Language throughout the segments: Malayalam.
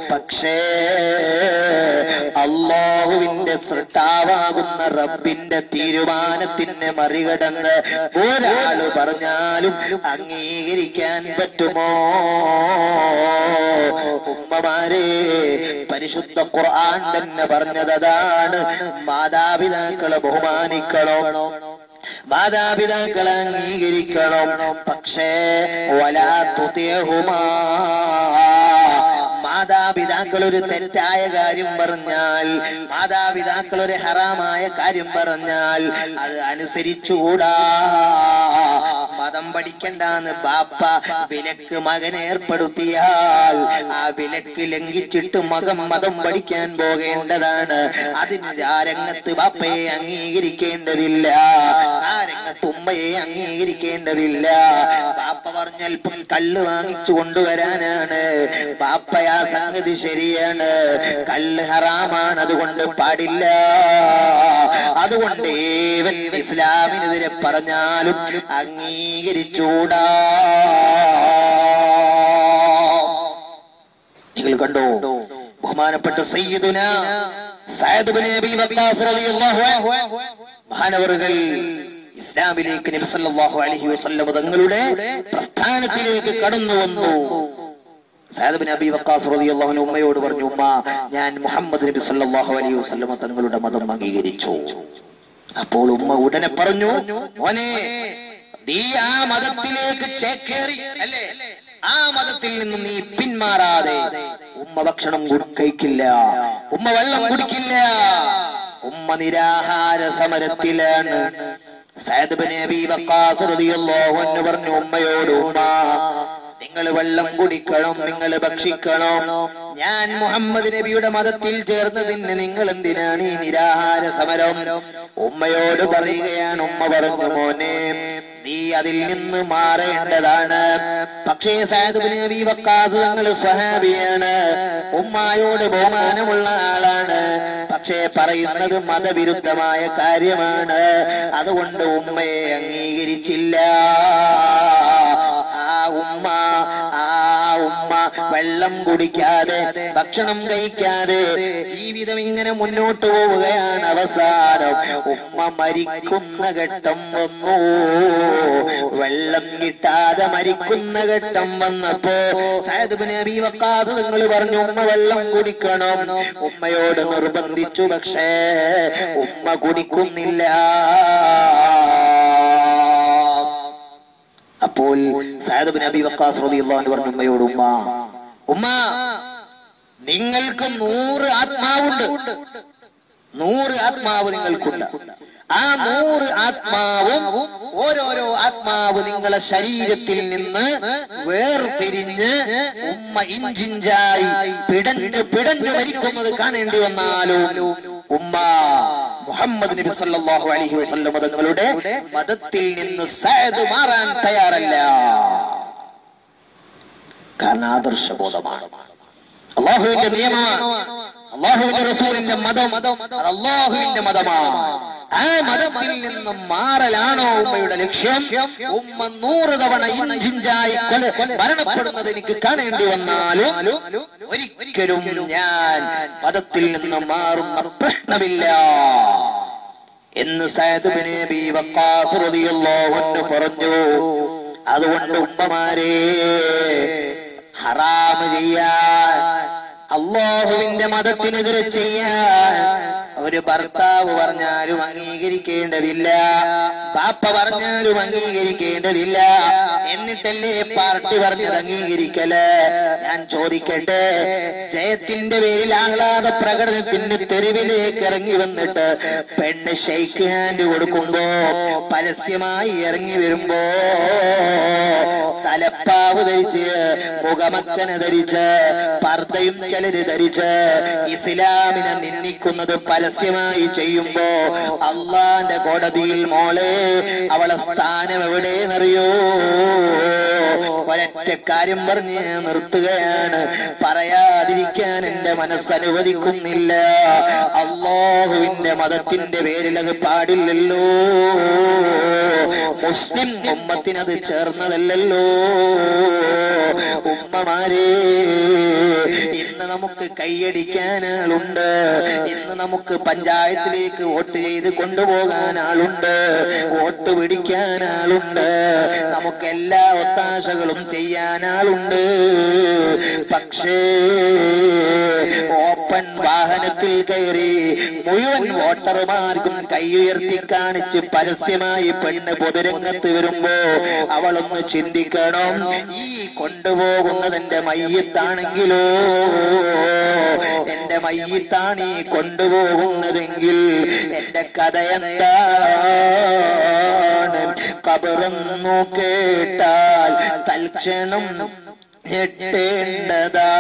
പക്ഷേ അല്ലാഹുവിന്റെ സൃഷ്ടാവാകുന്ന റബ്ബിന്റെ തീരുമാനത്തിനെ മറികടന്ന് ഒരാള് പറഞ്ഞാലും അംഗീകരിക്കാൻ പറ്റുമോ? ഉമ്മമാരെ, പരിശുദ്ധ ഖുർആൻ തന്നെ പറഞ്ഞതാണ്, മാതാപിതാക്കളെ ബഹുമാനിക്കണം, മാതാപിതാക്കളെ അംഗീകരിക്കണം. പക്ഷേ വലാ തുതിഉഹുമാ, മാതാപിതാക്കൾ ഒരു തെറ്റായ കാര്യം പറഞ്ഞാൽ, മാതാപിതാക്കൾ ഒരു ഹറാമായ കാര്യം പറഞ്ഞാൽ അത് അനുസരിച്ചുകൂടാ. മതം പഠിക്കണ്ടെന്ന് ബാപ്പ വിലക്ക് മകനെ ഏർപ്പെടുത്തിയാൽ ആ വിലക്ക് ലംഘിച്ചിട്ട് മതം പഠിക്കാൻ പോകേണ്ടതാണ്. അതിന് ആ രംഗത്ത് ബാപ്പയെ അംഗീകരിക്കേണ്ടതില്ല, ആ രംഗത്ത് ഉമ്മയെ അംഗീകരിക്കേണ്ടതില്ല. ബാപ്പ പറഞ്ഞൽപ്പം കള്ള് വാങ്ങിച്ചു കൊണ്ടുവരാനാണ്, ബാപ്പയാ സംഗതി ശരിയാണ്, കള്ള് ഹറാമാണ്, അതുകൊണ്ട് പാടില്ല. അതുകൊണ്ട് ഏവൻ ഇസ്ലാമിനെതിരെ പറഞ്ഞാലും അംഗീകരിച്ചൂടാ. നിങ്ങൾ കണ്ടോ, ബഹുമാനപ്പെട്ട സയ്യിദുനാ സഅദ് ഇബ്നു അബീ വഖാസ് റളിയല്ലാഹു അൻഹു മഹാനവറുകൾ ഇസ്ലാമിലേക്ക് നബി സല്ലല്ലാഹു അലൈഹി വസല്ലം തങ്ങളുടെ പ്രസ്ഥാനത്തിലേക്ക് കടന്നു വന്നു. സഅദ് ഇബ്നു അബീ വഖാസ് റളിയല്ലാഹു അൻഹു ഉമ്മയോട് പറഞ്ഞു, ഉമ്മ, ഞാൻ മുഹമ്മദ് നബി സല്ലല്ലാഹു അലൈഹി വസല്ലം തങ്ങളുടെ മതം അംഗീകരിച്ചു. അപ്പോൾ ഉമ്മ ഉടനെ പറഞ്ഞു, മോനെ, നീ ആ മതത്തിലേക്ക് ചേക്കേറി അല്ലേ, ആ മതത്തിൽ നിന്ന് നീ പിന്മാറാതെ ഉമ്മ ഭക്ഷണം കഴിക്കില്ല, ഉമ്മ വെള്ളം കുടിക്കില്ല, ഉമ്മ നിരാഹാര സമരത്തിലാണ്. സഅദ് ഇബ്നു അബീ വഖാസ് റളിയല്ലാഹു അൻഹു പറഞ്ഞു ഉമ്മയോട്, ഉമ്മ, നിങ്ങൾ വെള്ളം കുടിക്കണം, നിങ്ങൾ ഭക്ഷിക്കണം. ഞാൻ മുഹമ്മദ് നബിയുടെ മതത്തിൽ ചേർന്നതിന് നിങ്ങൾ എന്തിനാണ് ഈ നിരാഹാര സമരം? ഉമ്മയോട് പറയുകയാണ്. ഉമ്മ പറഞ്ഞു, മോനെ, നീ അതിൽ നിന്ന് മാറേണ്ടതാണ്. പക്ഷേ സഅദ് ഇബ്നു അബീ വഖാസ് തങ്ങൾ സ്വഹാബിയാണ്, ഉമ്മായോട് ബഹുമാനമുള്ള ആളാണ്. പക്ഷേ പറയുന്നത് മതവിരുദ്ധമായ കാര്യമാണ്. അതുകൊണ്ട് ഉമ്മയെ അംഗീകരിച്ചില്ല. ആ ഉമ്മ വെള്ളം കുടിക്കാതെ, ഭക്ഷണം കഴിക്കാതെ ജീവിതം ഇങ്ങനെ മുന്നോട്ട് പോവുകയാണ്. അവസാനം ഉമ്മ മരിക്കുന്ന ഘട്ടം വന്നു. വെള്ളം കിട്ടാതെ മരിക്കുന്ന ഘട്ടം വന്നപ്പോ സഅദ് ഇബ്നു അബീ വഖാസ് തങ്ങൾ പറഞ്ഞു, ഉമ്മ വെള്ളം കുടിക്കണം. ഉമ്മയോട് നിർബന്ധിച്ചു, പക്ഷേ ഉമ്മ കുടിക്കുന്നില്ല. അപ്പോൾ സഅദ് ഇബ്നു അബീ വഖാസ് റളിയല്ലാഹു അൻഹു പറഞ്ഞു ഉമ്മയോട്, ഉമ്മ, നിങ്ങൾക്ക് 100 ആത്മാവുണ്ട്, 100 ആത്മാവ് നിങ്ങൾക്കുണ്ട്. ആ 100 ആത്മാവും ഓരോരോ ആത്മാവ് നിങ്ങളെ ശരീരത്തിൽ നിന്ന് വേർപിരിഞ്ഞ് ഉമ്മ ഇഞ്ചിഞ്ചായി പിടഞ്ഞു മരിക്കുന്നത് കാണേണ്ടി വന്നാലും ഉമ്മ മുഹമ്മദ് നബി സല്ലല്ലാഹു അലൈഹി വസല്ലം തങ്ങളുടെ മതത്തിൽ നിന്ന് സഅദ് മാറാൻ തയ്യാറല്ല. കാരണം ആദർശബോധമാണ്, അല്ലാഹുവിന്റെ നിയമമാണ്, അല്ലാഹുവിന്റെ റസൂലിന്റെ മതം അല്ലാഹുവിന്റെ മതമാണ്. ആ മതത്തിൽ നിന്ന് മാറലാണോ ഉമ്മയുടെ ലക്ഷ്യം? ഉമ്മ 100 തവണ ഇഞ്ചിഞ്ചായി മരണപ്പെടുന്നത് എനിക്ക് കാണേണ്ടി വന്നാലും ഒരിക്കലും ഞാൻ മതത്തിൽ നിന്ന് മാറുന്ന പ്രശ്നമില്ല എന്ന് സഅദ് ഇബ്നു അബീ വഖാസ് റളിയല്ലാഹു അൻഹു പറഞ്ഞു. അതുകൊണ്ട് ഉമ്മമാരെ, ഹറാമ് ചെയ്യാൻ, അല്ലാഹുവിന്റെ മതത്തിനെതിരെ ചെയ്യാൻ ഒരു ഭർത്താവ് പറഞ്ഞാലും അംഗീകരിക്കേണ്ടതില്ല, ബാപ്പ പറഞ്ഞാലും അംഗീകരിക്കേണ്ടതില്ല. എന്നിട്ടല്ലേ പാർട്ടി പറഞ്ഞത് അംഗീകരിക്കല്? ഞാൻ ചോദിക്കട്ടെ, ജയത്തിന്റെ പേരിൽ ആഹ്ലാദ പ്രകടനത്തിന് തെരുവിലേക്ക് ഇറങ്ങി വന്നിട്ട് പെണ്ണ് ഷെയ്ക്ക് ഹാൻഡ് കൊടുക്കുമ്പോ, പരസ്യമായി ഇറങ്ങി വരുമ്പോ തലപ്പാവ് ധരിച്ച്, മുഖമക്കന ധരിച്ച്, പർദ്ദയും ചിലര് ധരിച്ച് ഇസ്ലാമിനെ നിന്ദിക്കുന്നത് പരസ്യമായി ചെയ്യുമ്പോ അള്ളാന്റെ കോടതിയിൽ മോളെ അവളെ സ്ഥാനം എവിടെയെന്നറിയോ? ഒരൊറ്റ കാര്യം പറഞ്ഞ് നിർത്തുകയാണ്, പറയാതിരിക്കാൻ എന്റെ മനസ്സനുവദിക്കുന്നില്ല. അല്ലാഹുവിന്റെ മതത്തിന്റെ പേരിൽ അത് പാടില്ലല്ലോ, മുസ്ലിം ഉമ്മത്തിനത് ചേർന്നതല്ലല്ലോ. ഉമ്മമാരെ, ഇന്ന് ഇന്ന് നമുക്ക് കൈയടിക്കാൻ ആളുണ്ട്, ഇന്ന് നമുക്ക് പഞ്ചായത്തിലേക്ക് വോട്ട് ചെയ്ത് കൊണ്ടുപോകാൻ ആളുണ്ട്, വോട്ട് പിടിക്കാൻ ആളുണ്ട്, നമുക്ക് എല്ലാ ഒത്താശകളും ചെയ്യാൻ ആളുണ്ട്. പക്ഷേ ഓപ്പൺ വാഹനത്തിൽ കയറി മുഴുവൻ വോട്ടർമാർക്കും കൈയുയർത്തി കാണിച്ച് പരസ്യമായി പെണ്ണ് പൊതുരംഗത്ത് വരുമ്പോ അവളൊന്ന് ചിന്തിക്കണം, ഈ കൊണ്ടുപോകുന്നത് എന്റെ മയ്യത്താണെങ്കിലോ, എന്റെ മയ്യത്താണ് ഈ കൊണ്ടുപോകുന്നതെങ്കിൽ എന്റെ കഥ എന്താണ്? ഖബറെന്നു കേട്ടാൽ തൽക്ഷണം ഞെട്ടേണ്ടതാ,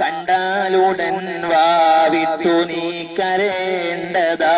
കണ്ടാലുടൻ വാവിട്ടു നീ കരേണ്ടതാ.